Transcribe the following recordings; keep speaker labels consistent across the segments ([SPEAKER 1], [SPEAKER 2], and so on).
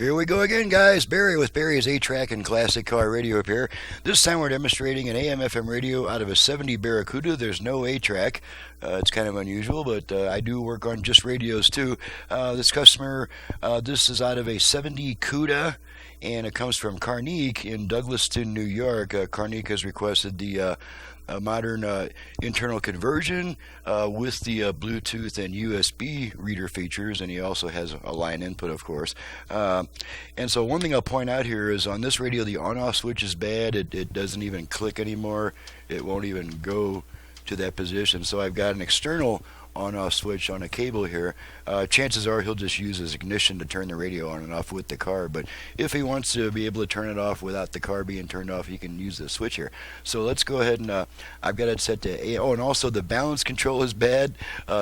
[SPEAKER 1] Here we go again, guys. Barry with Barry's 8-track and classic car radio repair. This time we're demonstrating an AM/FM radio out of a 70 Barracuda. There's no 8-track. It's kind of unusual, but I do work on just radios too. This customer, this is out of a 70 Cuda, and it comes from Carnegie in Douglaston, New York. Carnegie has requested the modern internal conversion with the Bluetooth and USB reader features, and he also has a line input, of course. And so one thing I'll point out here is on this radio, the on-off switch is bad. It doesn't even click anymore. It won't even go to that position. So I've got an external on-off switch on a cable here. Chances are he'll just use his ignition to turn the radio on and off with the car, but if he wants to be able to turn it off without the car being turned off, he can use the switch here. So let's go ahead and I've got it set to A. Oh, and also the balance control is bad,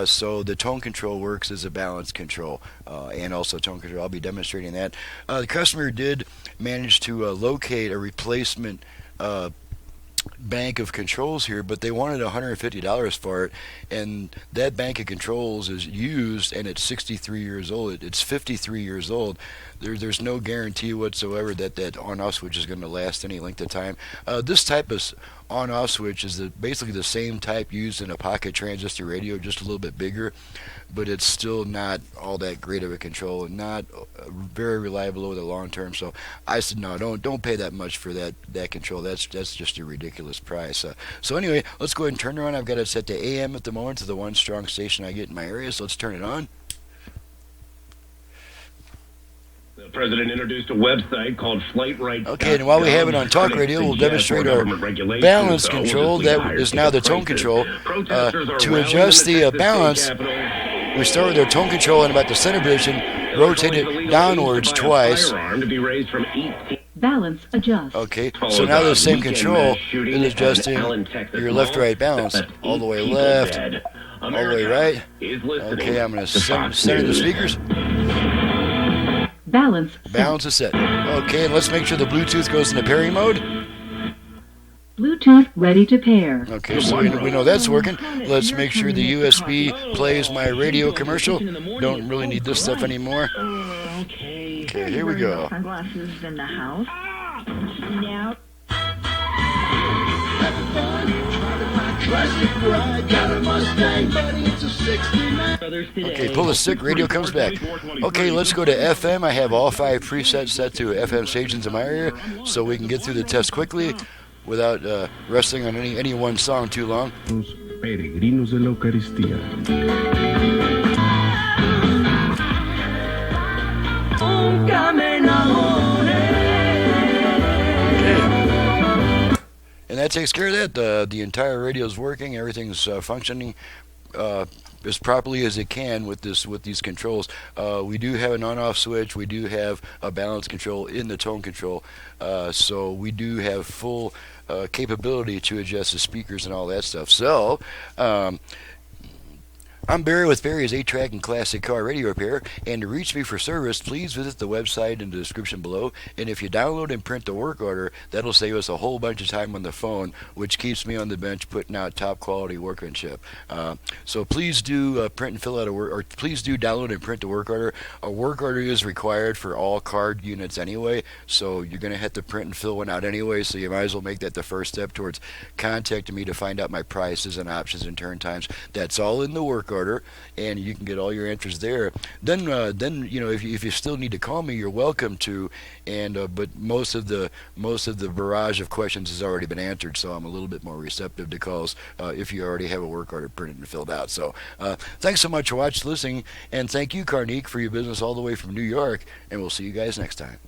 [SPEAKER 1] so the tone control works as a balance control, and also tone control. I'll be demonstrating that. The customer did manage to locate a replacement bank of controls here, but they wanted $150 for it, and that bank of controls is used, and it's 63 years old. It's 53 years old. There's no guarantee whatsoever that that on-off switch is going to last any length of time. This type of on-off switch is basically the same type used in a pocket transistor radio, just a little bit bigger, but it's still not all that great of a control and not very reliable over the long term. So I said, no, don't pay that much for that control. That's just a ridiculous price. So anyway, let's go ahead and turn it on. I've got it set to AM at the moment, to the one strong station I get in my area. So let's turn it on.
[SPEAKER 2] The president introduced a website called FlightRight.
[SPEAKER 1] Okay, and while we have it on talk radio, we'll demonstrate our balance control. That is now the tone control. To adjust the balance, we start with our tone control in about the center position, rotate it downwards twice.
[SPEAKER 3] Balance adjust.
[SPEAKER 1] Okay, so now the same control is adjusting your left-right balance. All the way left, all the way right. Okay, I'm going to center the speakers.
[SPEAKER 3] Balance
[SPEAKER 1] is set. Okay, and let's make sure the Bluetooth goes into pairing mode.
[SPEAKER 3] Bluetooth ready to pair.
[SPEAKER 1] Okay, so we know that's working. Let's make sure the USB plays my radio commercial. Don't really need this stuff anymore.
[SPEAKER 4] Okay,
[SPEAKER 1] here we go.
[SPEAKER 4] Sunglasses in the house. Now.
[SPEAKER 1] Okay, pull the stick, radio comes back. Okay, let's go to FM. I have all 5 presets set to FM stations in my area, so we can get through the test quickly without resting on any one song too long.
[SPEAKER 5] Peregrinos de la Eucaristía.
[SPEAKER 1] And that takes care of that. The entire radio is working. Everything's functioning as properly as it can with these controls. We do have an on-off switch. We do have a balance control in the tone control. So we do have full capability to adjust the speakers and all that stuff. So I'm Barry with Barry's 8-track and classic car radio repair, and to reach me for service, please visit the website in the description below. And if you download and print the work order, that'll save us a whole bunch of time on the phone, which keeps me on the bench putting out top quality workmanship. So please do print and fill out please do download and print the work order. A work order is required for all card units anyway, so you're going to have to print and fill one out anyway, so you might as well make that the first step towards contacting me to find out my prices and options and turn times. That's all in the work order, and you can get all your answers there. Then you know, if you still need to call me, you're welcome to. And but most of the barrage of questions has already been answered, so I'm a little bit more receptive to calls if you already have a work order printed and filled out. So thanks so much for listening, and thank you, Carnegie, for your business all the way from New York. And we'll see you guys next time.